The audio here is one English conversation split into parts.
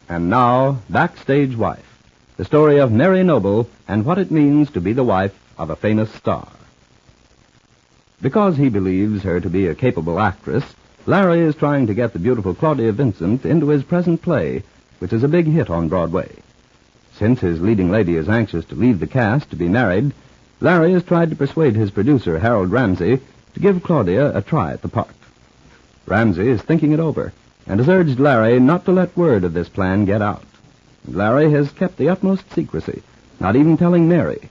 And now, Backstage Wife, the story of Mary Noble and what it means to be the wife of a famous star. Because he believes her to be a capable actress, Larry is trying to get the beautiful Claudia Vincent into his present play, which is a big hit on Broadway. Since his leading lady is anxious to leave the cast to be married, Larry has tried to persuade his producer, Harold Ramsey, to give Claudia a try at the part. Ramsey is thinking it over and has urged Larry not to let word of this plan get out. Larry has kept the utmost secrecy, not even telling Mary,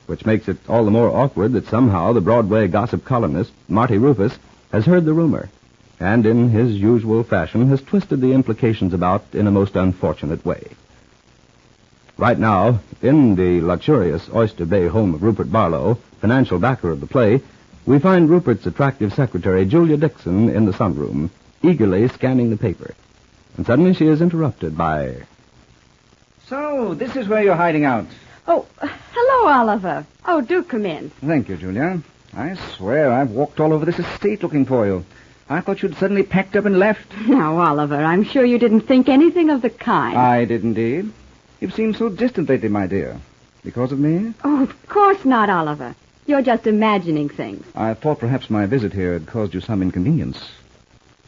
which makes it all the more awkward that somehow the Broadway gossip columnist, Marty Rufus, has heard the rumor, and in his usual fashion has twisted the implications about in a most unfortunate way. Right now, in the luxurious Oyster Bay home of Rupert Barlow, financial backer of the play, we find Rupert's attractive secretary, Julia Dixon, in the sunroom, eagerly scanning the paper. And suddenly she is interrupted by... So, this is where you're hiding out. Oh, hello, Oliver. Oh, do come in. Thank you, Julia. I swear I've walked all over this estate looking for you. I thought you'd suddenly packed up and left. Now, Oliver, I'm sure you didn't think anything of the kind. I did indeed. You've seemed so distant lately, my dear. Because of me? Oh, of course not, Oliver. You're just imagining things. I thought perhaps my visit here had caused you some inconvenience.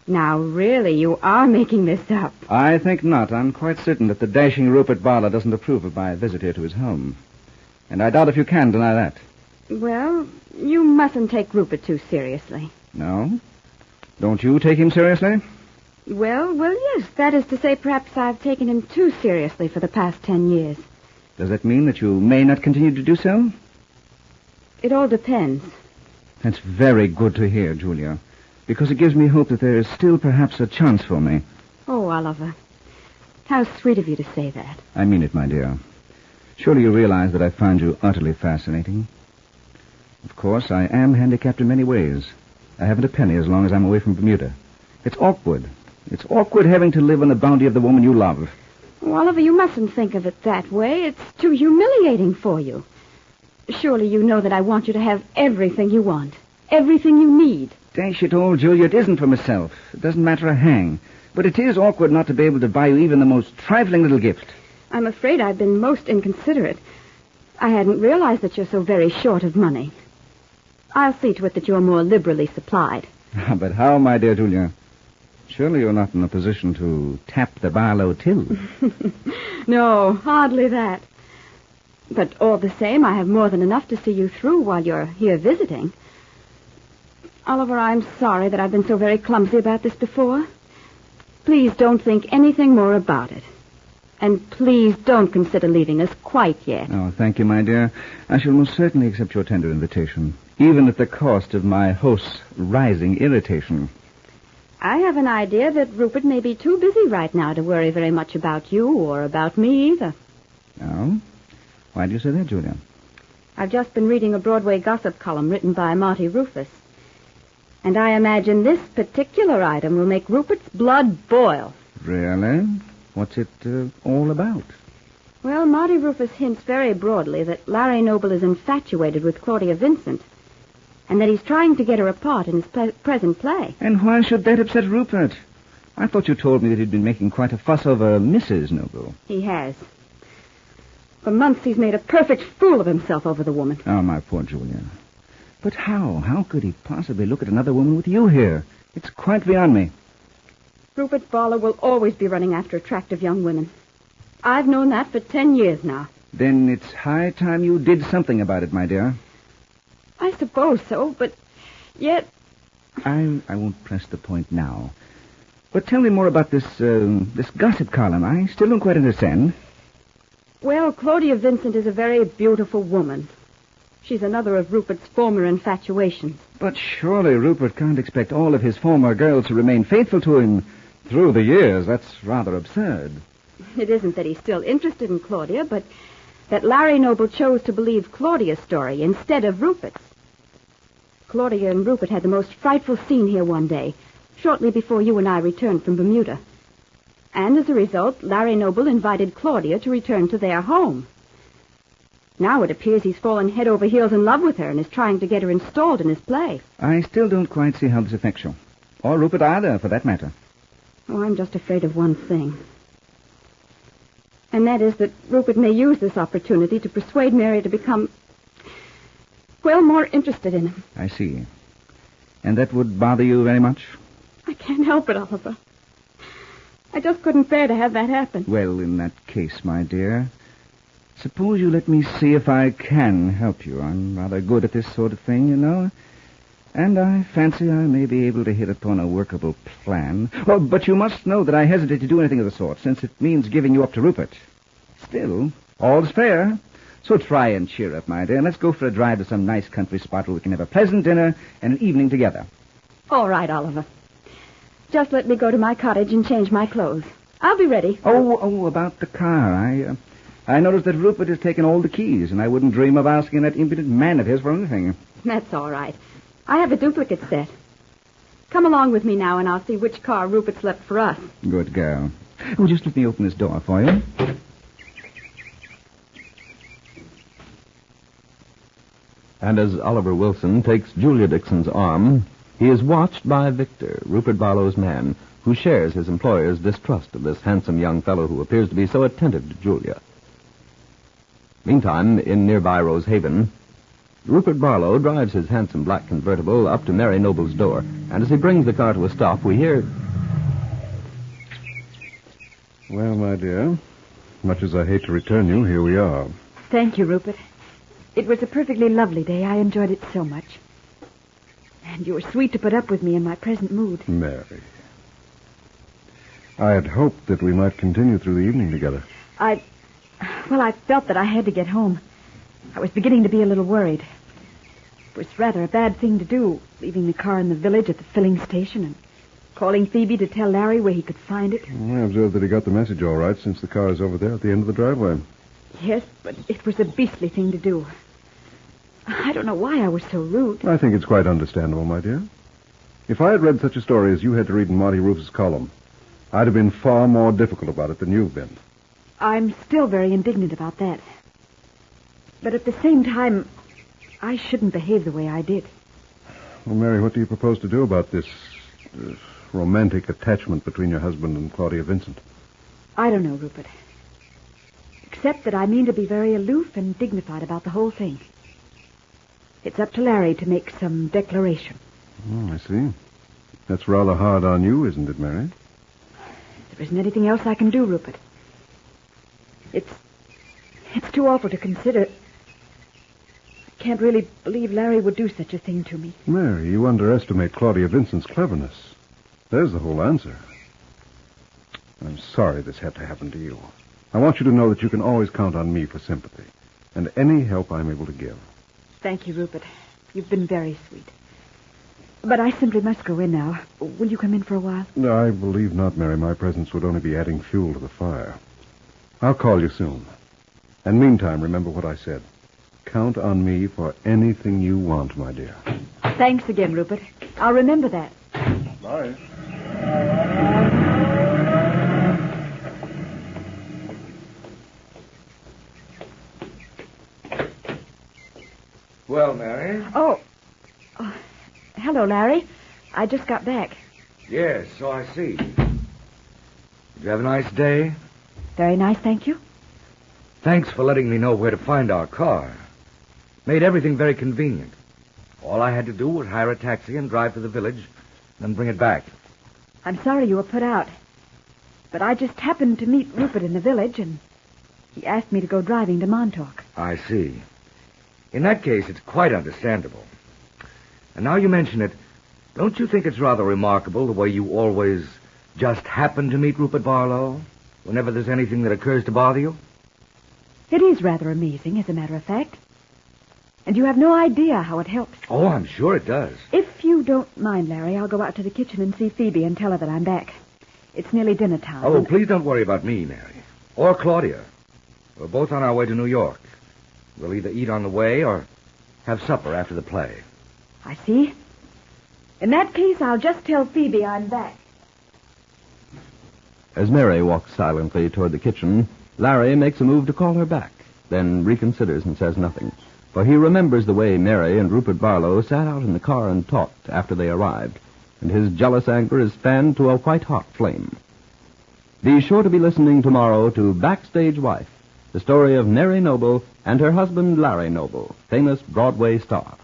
Now, really, you are making this up. I think not. I'm quite certain that the dashing Rupert Barlow doesn't approve of my visit here to his home. And I doubt if you can deny that. Well, you mustn't take Rupert too seriously. No? Don't you take him seriously? Well, yes. That is to say, perhaps I've taken him too seriously for the past 10 years. Does that mean that you may not continue to do so? It all depends. That's very good to hear, Julia, because it gives me hope that there is still perhaps a chance for me. Oh, Oliver, how sweet of you to say that. I mean it, my dear. Surely you realize that I find you utterly fascinating. Of course, I am handicapped in many ways. I haven't a penny as long as I'm away from Bermuda. It's awkward. It's awkward having to live on the bounty of the woman you love. Oh, Oliver, you mustn't think of it that way. It's too humiliating for you. Surely you know that I want you to have everything you want, everything you need. Dash it all, Julia, it isn't for myself. It doesn't matter a hang. But it is awkward not to be able to buy you even the most trifling little gift. I'm afraid I've been most inconsiderate. I hadn't realized that you're so very short of money. I'll see to it that you're more liberally supplied. But how, my dear Julia? Surely you're not in a position to tap the Barlow till. No, hardly that. But all the same, I have more than enough to see you through while you're here visiting. Oliver, I'm sorry that I've been so very clumsy about this before. Please don't think anything more about it. And please don't consider leaving us quite yet. Oh, thank you, my dear. I shall most certainly accept your tender invitation, even at the cost of my host's rising irritation. I have an idea that Rupert may be too busy right now to worry very much about you or about me either. Oh? Why do you say that, Julia? I've just been reading a Broadway gossip column written by Marty Rufus. And I imagine this particular item will make Rupert's blood boil. Really? What's it all about? Well, Marty Rufus hints very broadly that Larry Noble is infatuated with Claudia Vincent, and that he's trying to get her a part in his present play. And why should that upset Rupert? I thought you told me that he'd been making quite a fuss over Mrs. Noble. He has. For months he's made a perfect fool of himself over the woman. Oh, my poor Julia. But how? How could he possibly look at another woman with you here? It's quite beyond me. Rupert Barlow will always be running after attractive young women. I've known that for 10 years now. Then it's high time you did something about it, my dear. I suppose so, but yet... I won't press the point now. But tell me more about this gossip column. I still don't quite understand. Well, Claudia Vincent is a very beautiful woman. She's another of Rupert's former infatuations. But surely Rupert can't expect all of his former girls to remain faithful to him through the years. That's rather absurd. It isn't that he's still interested in Claudia, but that Larry Noble chose to believe Claudia's story instead of Rupert's. Claudia and Rupert had the most frightful scene here one day, shortly before you and I returned from Bermuda. And as a result, Larry Noble invited Claudia to return to their home. Now it appears he's fallen head over heels in love with her and is trying to get her installed in his play. I still don't quite see how this affects you. Or Rupert either, for that matter. Oh, I'm just afraid of one thing. And that is that Rupert may use this opportunity to persuade Mary to become, well, more interested in him. I see. And that would bother you very much? I can't help it, Oliver. I just couldn't bear to have that happen. Well, in that case, my dear, suppose you let me see if I can help you. I'm rather good at this sort of thing, you know. And I fancy I may be able to hit upon a workable plan. Oh, but you must know that I hesitate to do anything of the sort, since it means giving you up to Rupert. Still, all's fair. So try and cheer up, my dear. Let's go for a drive to some nice country spot where we can have a pleasant dinner and an evening together. All right, Oliver. Just let me go to my cottage and change my clothes. I'll be ready. Oh, about the car. I noticed that Rupert has taken all the keys, and I wouldn't dream of asking that impudent man of his for anything. That's all right. I have a duplicate set. Come along with me now, and I'll see which car Rupert's left for us. Good girl. Oh, just let me open this door for you. And as Oliver Wilson takes Julia Dixon's arm, he is watched by Victor, Rupert Barlow's man, who shares his employer's distrust of this handsome young fellow who appears to be so attentive to Julia. Meantime, in nearby Rosehaven, Rupert Barlow drives his handsome black convertible up to Mary Noble's door, and as he brings the car to a stop, we hear... Well, my dear, much as I hate to return you, here we are. Thank you, Rupert. It was a perfectly lovely day. I enjoyed it so much. And you were sweet to put up with me in my present mood. Mary. I had hoped that we might continue through the evening together. I felt that I had to get home. I was beginning to be a little worried. It was rather a bad thing to do, leaving the car in the village at the filling station and calling Phoebe to tell Larry where he could find it. I observed that he got the message all right, since the car is over there at the end of the driveway. Yes, but it was a beastly thing to do. I don't know why I was so rude. I think it's quite understandable, my dear. If I had read such a story as you had to read in Marty Roof's column, I'd have been far more difficult about it than you've been. I'm still very indignant about that. But at the same time, I shouldn't behave the way I did. Well, Mary, what do you propose to do about this romantic attachment between your husband and Claudia Vincent? I don't know, Rupert. Except that I mean to be very aloof and dignified about the whole thing. It's up to Larry to make some declaration. Oh, I see. That's rather hard on you, isn't it, Mary? There isn't anything else I can do, Rupert. It's too awful to consider. I can't really believe Larry would do such a thing to me. Mary, you underestimate Claudia Vincent's cleverness. There's the whole answer. I'm sorry this had to happen to you. I want you to know that you can always count on me for sympathy and any help I'm able to give. Thank you, Rupert. You've been very sweet. But I simply must go in now. Will you come in for a while? No, I believe not, Mary. My presence would only be adding fuel to the fire. I'll call you soon. And meantime, remember what I said. Count on me for anything you want, my dear. Thanks again, Rupert. I'll remember that. Bye. Well, Mary? Oh, hello, Larry. I just got back. Yes, so I see. Did you have a nice day? Very nice, thank you. Thanks for letting me know where to find our car. Made everything very convenient. All I had to do was hire a taxi and drive to the village, then bring it back. I'm sorry you were put out. But I just happened to meet Rupert in the village, and he asked me to go driving to Montauk. I see. In that case, it's quite understandable. And now you mention it, don't you think it's rather remarkable the way you always just happen to meet Rupert Barlow whenever there's anything that occurs to bother you? It is rather amazing, as a matter of fact. And you have no idea how it helps. Oh, I'm sure it does. If you don't mind, Larry, I'll go out to the kitchen and see Phoebe and tell her that I'm back. It's nearly dinner time. Oh, please don't worry about me, Mary. Or Claudia. We're both on our way to New York. We'll either eat on the way or have supper after the play. I see. In that case, I'll just tell Phoebe I'm back. As Mary walks silently toward the kitchen, Larry makes a move to call her back, then reconsiders and says nothing. For he remembers the way Mary and Rupert Barlow sat out in the car and talked after they arrived, and his jealous anger is fanned to a white-hot flame. Be sure to be listening tomorrow to Backstage Wife, the story of Mary Noble and her husband Larry Noble, famous Broadway star.